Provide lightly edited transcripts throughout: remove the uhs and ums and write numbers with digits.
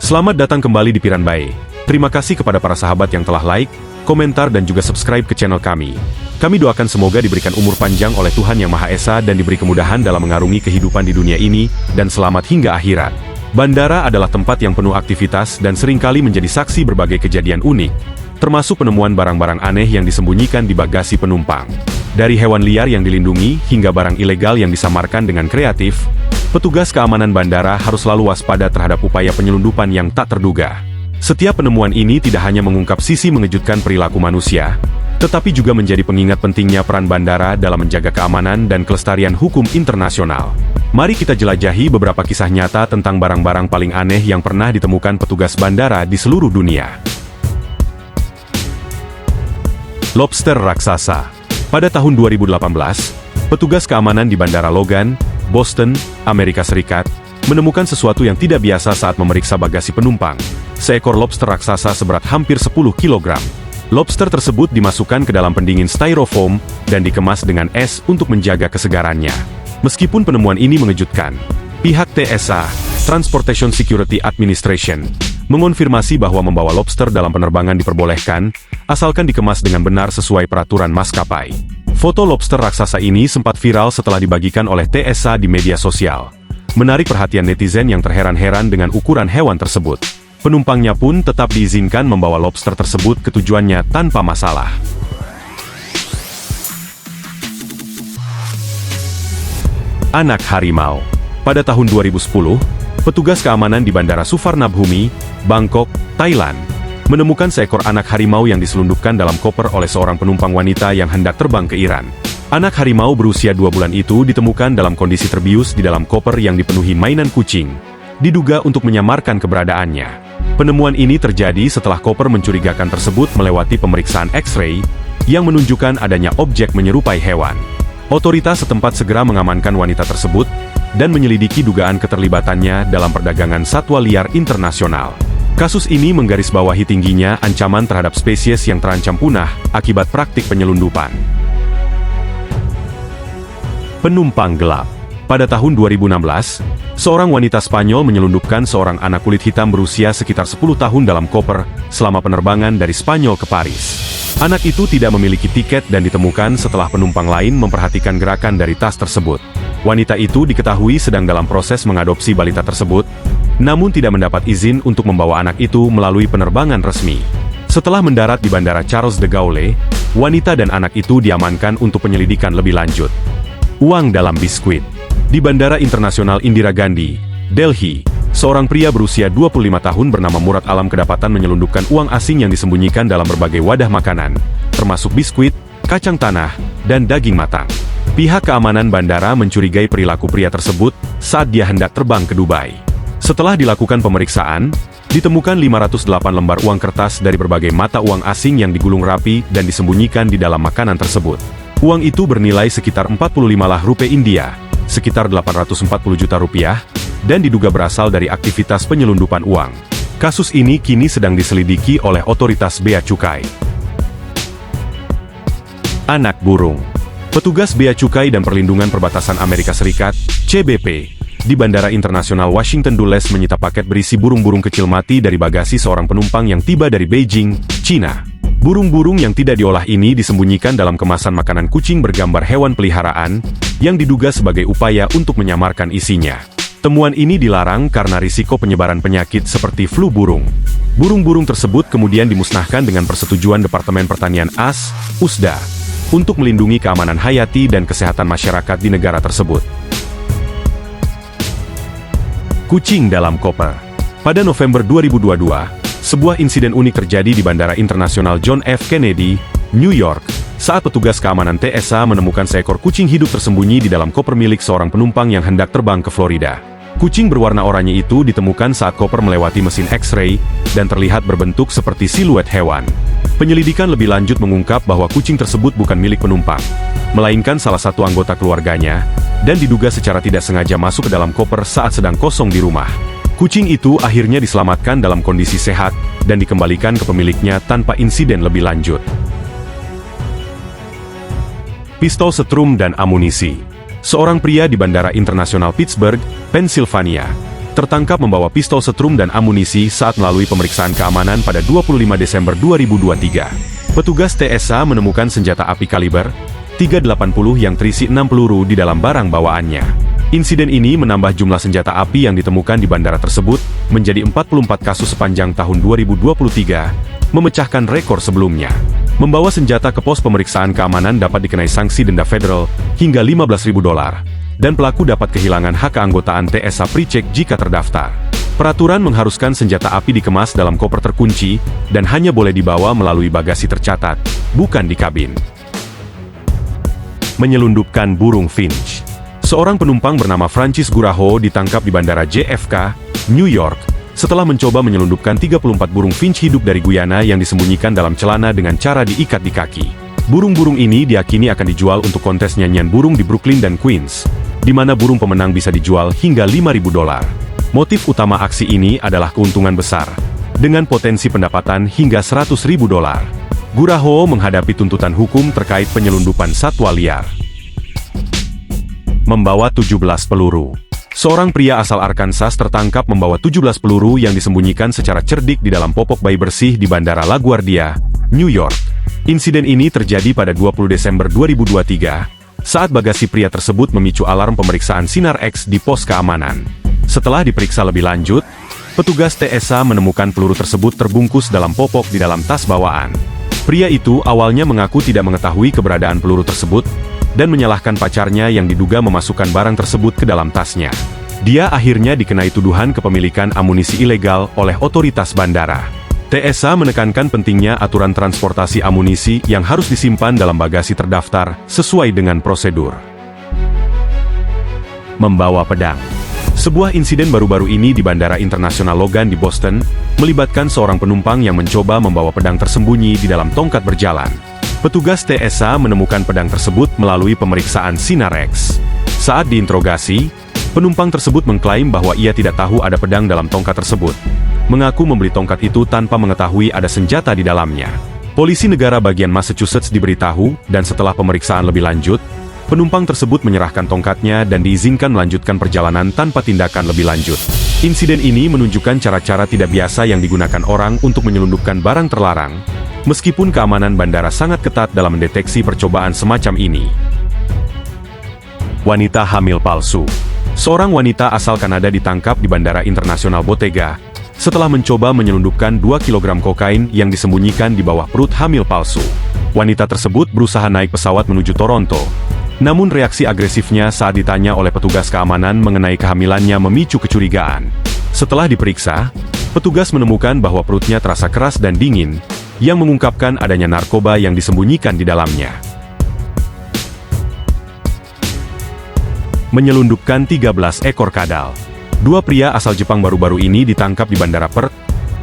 Selamat datang kembali di Piran Bae. Terima kasih kepada para sahabat yang telah like, komentar dan juga subscribe ke channel kami. Kami doakan semoga diberikan umur panjang oleh Tuhan Yang Maha Esa dan diberi kemudahan dalam mengarungi kehidupan di dunia ini, dan selamat hingga akhirat. Bandara adalah tempat yang penuh aktivitas dan seringkali menjadi saksi berbagai kejadian unik, termasuk penemuan barang-barang aneh yang disembunyikan di bagasi penumpang. Dari hewan liar yang dilindungi hingga barang ilegal yang disamarkan dengan kreatif, petugas keamanan bandara harus selalu waspada terhadap upaya penyelundupan yang tak terduga. Setiap penemuan ini tidak hanya mengungkap sisi mengejutkan perilaku manusia, tetapi juga menjadi pengingat pentingnya peran bandara dalam menjaga keamanan dan kelestarian hukum internasional. Mari kita jelajahi beberapa kisah nyata tentang barang-barang paling aneh yang pernah ditemukan petugas bandara di seluruh dunia. Lobster raksasa. Pada tahun 2018, petugas keamanan di Bandara Logan, Boston, Amerika Serikat, menemukan sesuatu yang tidak biasa saat memeriksa bagasi penumpang. Seekor lobster raksasa seberat hampir 10 kg. Lobster tersebut dimasukkan ke dalam pendingin styrofoam dan dikemas dengan es untuk menjaga kesegarannya. Meskipun penemuan ini mengejutkan, pihak TSA, Transportation Security Administration, mengonfirmasi bahwa membawa lobster dalam penerbangan diperbolehkan, asalkan dikemas dengan benar sesuai peraturan maskapai. Foto lobster raksasa ini sempat viral setelah dibagikan oleh TSA di media sosial, menarik perhatian netizen yang terheran-heran dengan ukuran hewan tersebut. Penumpangnya pun tetap diizinkan membawa lobster tersebut ke tujuannya tanpa masalah. Anak harimau. Pada tahun 2010, petugas keamanan di Bandara Suvarnabhumi, Bangkok, Thailand, menemukan seekor anak harimau yang diselundupkan dalam koper oleh seorang penumpang wanita yang hendak terbang ke Iran. Anak harimau berusia 2 bulan itu ditemukan dalam kondisi terbius di dalam koper yang dipenuhi mainan kucing, diduga untuk menyamarkan keberadaannya. Penemuan ini terjadi setelah koper mencurigakan tersebut melewati pemeriksaan X-ray, yang menunjukkan adanya objek menyerupai hewan. Otoritas setempat segera mengamankan wanita tersebut, dan menyelidiki dugaan keterlibatannya dalam perdagangan satwa liar internasional. Kasus ini menggarisbawahi tingginya ancaman terhadap spesies yang terancam punah akibat praktik penyelundupan. Penumpang gelap. Pada tahun 2016, seorang wanita Spanyol menyelundupkan seorang anak kulit hitam berusia sekitar 10 tahun dalam koper selama penerbangan dari Spanyol ke Paris. Anak itu tidak memiliki tiket dan ditemukan setelah penumpang lain memperhatikan gerakan dari tas tersebut. Wanita itu diketahui sedang dalam proses mengadopsi balita tersebut, namun tidak mendapat izin untuk membawa anak itu melalui penerbangan resmi. Setelah mendarat di Bandara Charles de Gaulle, wanita dan anak itu diamankan untuk penyelidikan lebih lanjut. Uang dalam biskuit. Di Bandara Internasional Indira Gandhi, Delhi, seorang pria berusia 25 tahun bernama Murad Alam kedapatan menyelundupkan uang asing yang disembunyikan dalam berbagai wadah makanan, termasuk biskuit, kacang tanah, dan daging matang. Pihak keamanan bandara mencurigai perilaku pria tersebut saat dia hendak terbang ke Dubai. Setelah dilakukan pemeriksaan, ditemukan 508 lembar uang kertas dari berbagai mata uang asing yang digulung rapi dan disembunyikan di dalam makanan tersebut. Uang itu bernilai sekitar 45 lah rupiah India, sekitar 840 juta rupiah, dan diduga berasal dari aktivitas penyelundupan uang. Kasus ini kini sedang diselidiki oleh otoritas Bea Cukai. Anak burung. Petugas Bea Cukai dan Perlindungan Perbatasan Amerika Serikat, CBP, di Bandara Internasional Washington Dulles menyita paket berisi burung-burung kecil mati dari bagasi seorang penumpang yang tiba dari Beijing, China. Burung-burung yang tidak diolah ini disembunyikan dalam kemasan makanan kucing bergambar hewan peliharaan, yang diduga sebagai upaya untuk menyamarkan isinya. Temuan ini dilarang karena risiko penyebaran penyakit seperti flu burung. Burung-burung tersebut kemudian dimusnahkan dengan persetujuan Departemen Pertanian AS, USDA, untuk melindungi keamanan hayati dan kesehatan masyarakat di negara tersebut. Kucing dalam koper. Pada November 2022, sebuah insiden unik terjadi di Bandara Internasional John F. Kennedy, New York, saat petugas keamanan TSA menemukan seekor kucing hidup tersembunyi di dalam koper milik seorang penumpang yang hendak terbang ke Florida. Kucing berwarna oranye itu ditemukan saat koper melewati mesin X-ray dan terlihat berbentuk seperti siluet hewan. Penyelidikan lebih lanjut mengungkap bahwa kucing tersebut bukan milik penumpang, melainkan salah satu anggota keluarganya, dan diduga secara tidak sengaja masuk ke dalam koper saat sedang kosong di rumah. Kucing itu akhirnya diselamatkan dalam kondisi sehat dan dikembalikan ke pemiliknya tanpa insiden lebih lanjut. Pistol setrum dan amunisi. Seorang pria di Bandara Internasional Pittsburgh, Pennsylvania, tertangkap membawa pistol setrum dan amunisi saat melalui pemeriksaan keamanan pada 25 Desember 2023. Petugas TSA menemukan senjata api kaliber .380 yang terisi 6 peluru di dalam barang bawaannya. Insiden ini menambah jumlah senjata api yang ditemukan di bandara tersebut menjadi 44 kasus sepanjang tahun 2023, memecahkan rekor sebelumnya. Membawa senjata ke pos pemeriksaan keamanan dapat dikenai sanksi denda federal hingga $15.000. Dan pelaku dapat kehilangan hak keanggotaan TSA Pre-Check jika terdaftar. Peraturan mengharuskan senjata api dikemas dalam koper terkunci, dan hanya boleh dibawa melalui bagasi tercatat, bukan di kabin. Menyelundupkan burung finch. Seorang penumpang bernama Francis Guraho ditangkap di Bandara JFK, New York, setelah mencoba menyelundupkan 34 burung finch hidup dari Guyana yang disembunyikan dalam celana dengan cara diikat di kaki. Burung-burung ini diakini akan dijual untuk kontes nyanyian burung di Brooklyn dan Queens, di mana burung pemenang bisa dijual hingga $5.000. Motif utama aksi ini adalah keuntungan besar, dengan potensi pendapatan hingga $100.000. Guraho menghadapi tuntutan hukum terkait penyelundupan satwa liar. Membawa 17 peluru. Seorang pria asal Arkansas tertangkap membawa 17 peluru yang disembunyikan secara cerdik di dalam popok bayi bersih di Bandara LaGuardia, New York. Insiden ini terjadi pada 20 Desember 2023, saat bagasi pria tersebut memicu alarm pemeriksaan sinar X di pos keamanan. Setelah diperiksa lebih lanjut, petugas TSA menemukan peluru tersebut terbungkus dalam popok di dalam tas bawaan. Pria itu awalnya mengaku tidak mengetahui keberadaan peluru tersebut, dan menyalahkan pacarnya yang diduga memasukkan barang tersebut ke dalam tasnya. Dia akhirnya dikenai tuduhan kepemilikan amunisi ilegal oleh otoritas bandara. TSA menekankan pentingnya aturan transportasi amunisi yang harus disimpan dalam bagasi terdaftar, sesuai dengan prosedur. Membawa pedang. Sebuah insiden baru-baru ini di Bandara Internasional Logan di Boston, melibatkan seorang penumpang yang mencoba membawa pedang tersembunyi di dalam tongkat berjalan. Petugas TSA menemukan pedang tersebut melalui pemeriksaan sinar X. Saat diinterogasi, penumpang tersebut mengklaim bahwa ia tidak tahu ada pedang dalam tongkat tersebut. Mengaku membeli tongkat itu tanpa mengetahui ada senjata di dalamnya. Polisi negara bagian Massachusetts diberitahu, dan setelah pemeriksaan lebih lanjut, penumpang tersebut menyerahkan tongkatnya dan diizinkan melanjutkan perjalanan tanpa tindakan lebih lanjut. Insiden ini menunjukkan cara-cara tidak biasa yang digunakan orang untuk menyelundupkan barang terlarang, meskipun keamanan bandara sangat ketat dalam mendeteksi percobaan semacam ini. Wanita hamil palsu. Seorang wanita asal Kanada ditangkap di Bandara Internasional Bottega, setelah mencoba menyelundupkan 2 kg kokain yang disembunyikan di bawah perut hamil palsu. Wanita tersebut berusaha naik pesawat menuju Toronto, namun reaksi agresifnya saat ditanya oleh petugas keamanan mengenai kehamilannya memicu kecurigaan. Setelah diperiksa, petugas menemukan bahwa perutnya terasa keras dan dingin, yang mengungkapkan adanya narkoba yang disembunyikan di dalamnya. Menyelundupkan 13 ekor kadal. Dua pria asal Jepang baru-baru ini ditangkap di Bandara Perth,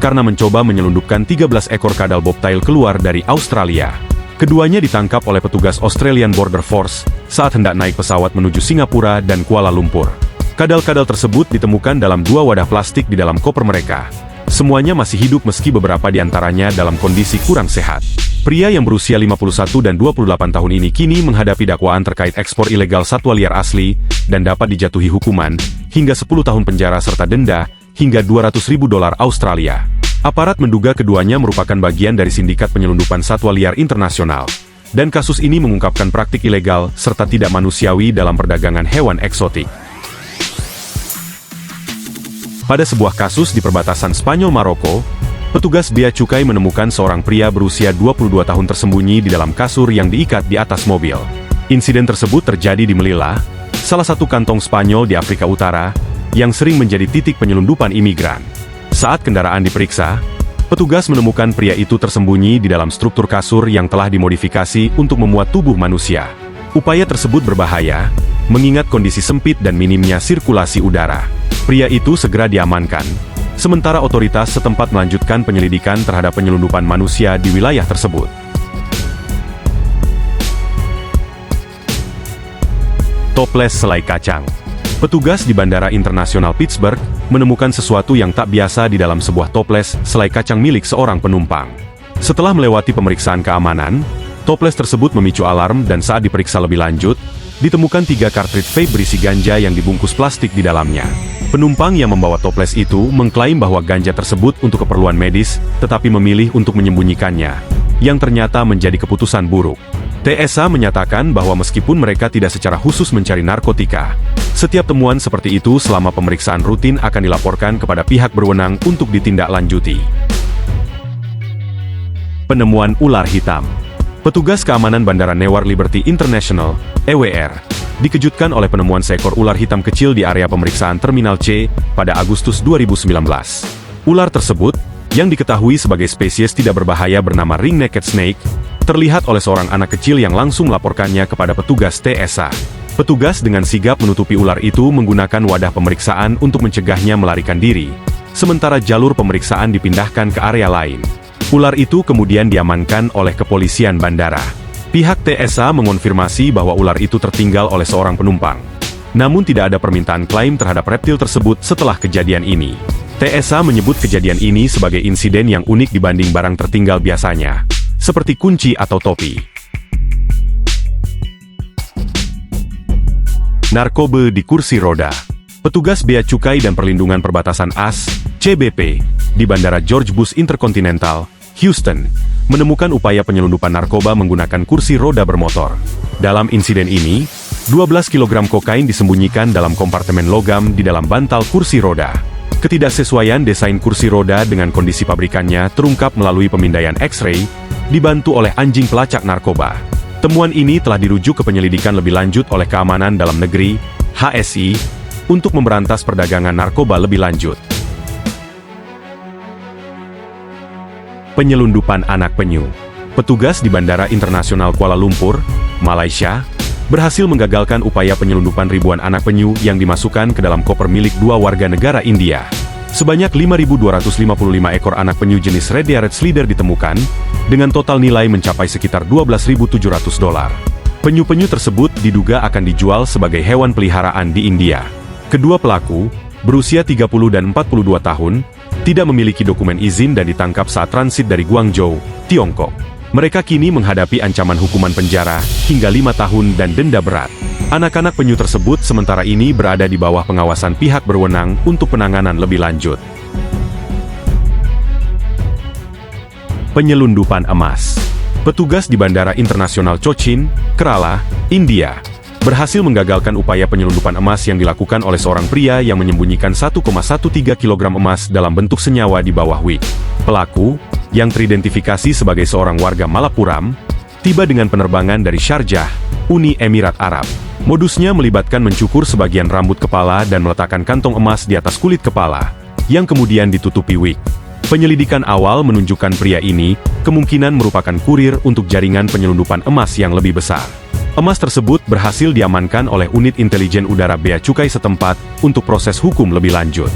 karena mencoba menyelundupkan 13 ekor kadal bobtail keluar dari Australia. Keduanya ditangkap oleh petugas Australian Border Force, saat hendak naik pesawat menuju Singapura dan Kuala Lumpur. Kadal-kadal tersebut ditemukan dalam 2 wadah plastik di dalam koper mereka. Semuanya masih hidup meski beberapa di antaranya dalam kondisi kurang sehat. Pria yang berusia 51 dan 28 tahun ini kini menghadapi dakwaan terkait ekspor ilegal satwa liar asli, dan dapat dijatuhi hukuman hingga 10 tahun penjara serta denda hingga $200.000 Australia. Aparat menduga keduanya merupakan bagian dari sindikat penyelundupan satwa liar internasional, dan kasus ini mengungkapkan praktik ilegal serta tidak manusiawi dalam perdagangan hewan eksotik. Pada sebuah kasus di perbatasan Spanyol-Maroko, petugas bea cukai menemukan seorang pria berusia 22 tahun tersembunyi di dalam kasur yang diikat di atas mobil. Insiden tersebut terjadi di Melilla, salah satu kantong Spanyol di Afrika Utara, yang sering menjadi titik penyelundupan imigran. Saat kendaraan diperiksa, petugas menemukan pria itu tersembunyi di dalam struktur kasur yang telah dimodifikasi untuk memuat tubuh manusia. Upaya tersebut berbahaya, mengingat kondisi sempit dan minimnya sirkulasi udara. Pria itu segera diamankan, sementara otoritas setempat melanjutkan penyelidikan terhadap penyelundupan manusia di wilayah tersebut. Toples selai kacang. Petugas di Bandara Internasional Pittsburgh menemukan sesuatu yang tak biasa di dalam sebuah toples selai kacang milik seorang penumpang. Setelah melewati pemeriksaan keamanan, toples tersebut memicu alarm dan saat diperiksa lebih lanjut, ditemukan 3 kartridge vape berisi ganja yang dibungkus plastik di dalamnya. Penumpang yang membawa toples itu mengklaim bahwa ganja tersebut untuk keperluan medis, tetapi memilih untuk menyembunyikannya, yang ternyata menjadi keputusan buruk. TSA menyatakan bahwa meskipun mereka tidak secara khusus mencari narkotika, setiap temuan seperti itu selama pemeriksaan rutin akan dilaporkan kepada pihak berwenang untuk ditindaklanjuti. Penemuan ular hitam. Petugas keamanan Bandara Newark Liberty International, EWR, dikejutkan oleh penemuan seekor ular hitam kecil di area pemeriksaan Terminal C pada Agustus 2019. Ular tersebut, yang diketahui sebagai spesies tidak berbahaya bernama ring-necked snake, terlihat oleh seorang anak kecil yang langsung melaporkannya kepada petugas TSA. Petugas dengan sigap menutupi ular itu menggunakan wadah pemeriksaan untuk mencegahnya melarikan diri, sementara jalur pemeriksaan dipindahkan ke area lain. Ular itu kemudian diamankan oleh kepolisian bandara. Pihak TSA mengonfirmasi bahwa ular itu tertinggal oleh seorang penumpang. Namun tidak ada permintaan klaim terhadap reptil tersebut setelah kejadian ini. TSA menyebut kejadian ini sebagai insiden yang unik dibanding barang tertinggal biasanya, seperti kunci atau topi. Narkoba di kursi roda. Petugas Bea Cukai dan Perlindungan Perbatasan AS, CBP, di Bandara George Bush Intercontinental, Houston, menemukan upaya penyelundupan narkoba menggunakan kursi roda bermotor. Dalam insiden ini, 12 kg kokain disembunyikan dalam kompartemen logam di dalam bantal kursi roda. Ketidaksesuaian desain kursi roda dengan kondisi pabrikannya terungkap melalui pemindaian X-ray, dibantu oleh anjing pelacak narkoba. Temuan ini telah dirujuk ke penyelidikan lebih lanjut oleh Keamanan Dalam Negeri, HSI, untuk memberantas perdagangan narkoba lebih lanjut. Penyelundupan anak penyu. Petugas di Bandara Internasional Kuala Lumpur, Malaysia, berhasil menggagalkan upaya penyelundupan ribuan anak penyu yang dimasukkan ke dalam koper milik dua warga negara India. Sebanyak 5.255 ekor anak penyu jenis Red-eared Slider ditemukan, dengan total nilai mencapai sekitar $12.700. Penyu-penyu tersebut diduga akan dijual sebagai hewan peliharaan di India. Kedua pelaku, berusia 30 dan 42 tahun, tidak memiliki dokumen izin dan ditangkap saat transit dari Guangzhou, Tiongkok. Mereka kini menghadapi ancaman hukuman penjara hingga 5 tahun dan denda berat. Anak-anak penyu tersebut sementara ini berada di bawah pengawasan pihak berwenang untuk penanganan lebih lanjut. Penyelundupan emas. Petugas di Bandara Internasional Cochin, Kerala, India, berhasil menggagalkan upaya penyelundupan emas yang dilakukan oleh seorang pria yang menyembunyikan 1,13 kg emas dalam bentuk senyawa di bawah wig. Pelaku, yang teridentifikasi sebagai seorang warga Malappuram, tiba dengan penerbangan dari Sharjah, Uni Emirat Arab. Modusnya melibatkan mencukur sebagian rambut kepala dan meletakkan kantong emas di atas kulit kepala, yang kemudian ditutupi wig. Penyelidikan awal menunjukkan pria ini kemungkinan merupakan kurir untuk jaringan penyelundupan emas yang lebih besar. Emas tersebut berhasil diamankan oleh unit intelijen udara Bea Cukai setempat untuk proses hukum lebih lanjut.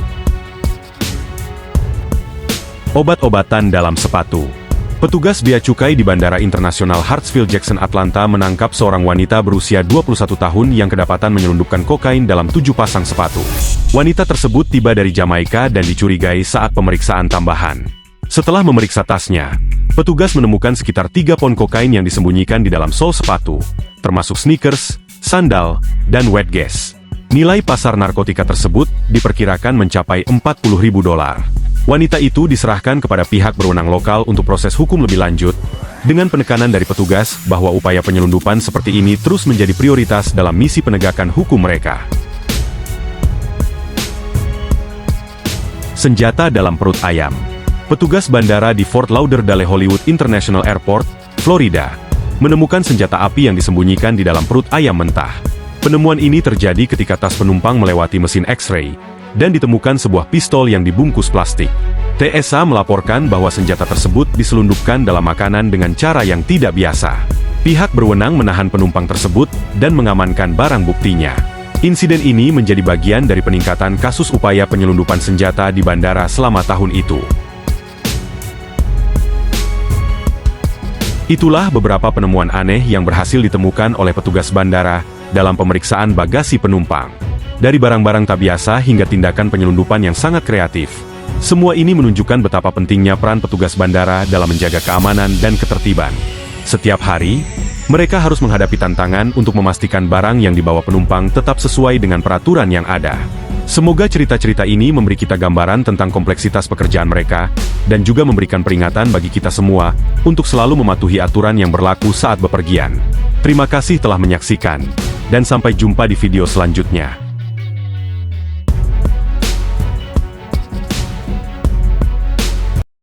Obat-obatan dalam sepatu. Petugas Bea Cukai di Bandara Internasional Hartsfield-Jackson, Atlanta menangkap seorang wanita berusia 21 tahun yang kedapatan menyelundupkan kokain dalam 7 pasang sepatu. Wanita tersebut tiba dari Jamaika dan dicurigai saat pemeriksaan tambahan. Setelah memeriksa tasnya, petugas menemukan sekitar 3 pon kokain yang disembunyikan di dalam sol sepatu, termasuk sneakers, sandal, dan wet gas. Nilai pasar narkotika tersebut diperkirakan mencapai $40.000. Wanita itu diserahkan kepada pihak berwenang lokal untuk proses hukum lebih lanjut, dengan penekanan dari petugas bahwa upaya penyelundupan seperti ini terus menjadi prioritas dalam misi penegakan hukum mereka. Senjata dalam perut ayam. Petugas bandara di Fort Lauderdale Hollywood International Airport, Florida, menemukan senjata api yang disembunyikan di dalam perut ayam mentah. Penemuan ini terjadi ketika tas penumpang melewati mesin X-ray, dan ditemukan sebuah pistol yang dibungkus plastik. TSA melaporkan bahwa senjata tersebut diselundupkan dalam makanan dengan cara yang tidak biasa. Pihak berwenang menahan penumpang tersebut dan mengamankan barang buktinya. Insiden ini menjadi bagian dari peningkatan kasus upaya penyelundupan senjata di bandara selama tahun itu. Itulah beberapa penemuan aneh yang berhasil ditemukan oleh petugas bandara dalam pemeriksaan bagasi penumpang. Dari barang-barang tak biasa hingga tindakan penyelundupan yang sangat kreatif. Semua ini menunjukkan betapa pentingnya peran petugas bandara dalam menjaga keamanan dan ketertiban. Setiap hari, mereka harus menghadapi tantangan untuk memastikan barang yang dibawa penumpang tetap sesuai dengan peraturan yang ada. Semoga cerita-cerita ini memberi kita gambaran tentang kompleksitas pekerjaan mereka, dan juga memberikan peringatan bagi kita semua untuk selalu mematuhi aturan yang berlaku saat bepergian. Terima kasih telah menyaksikan, dan sampai jumpa di video selanjutnya.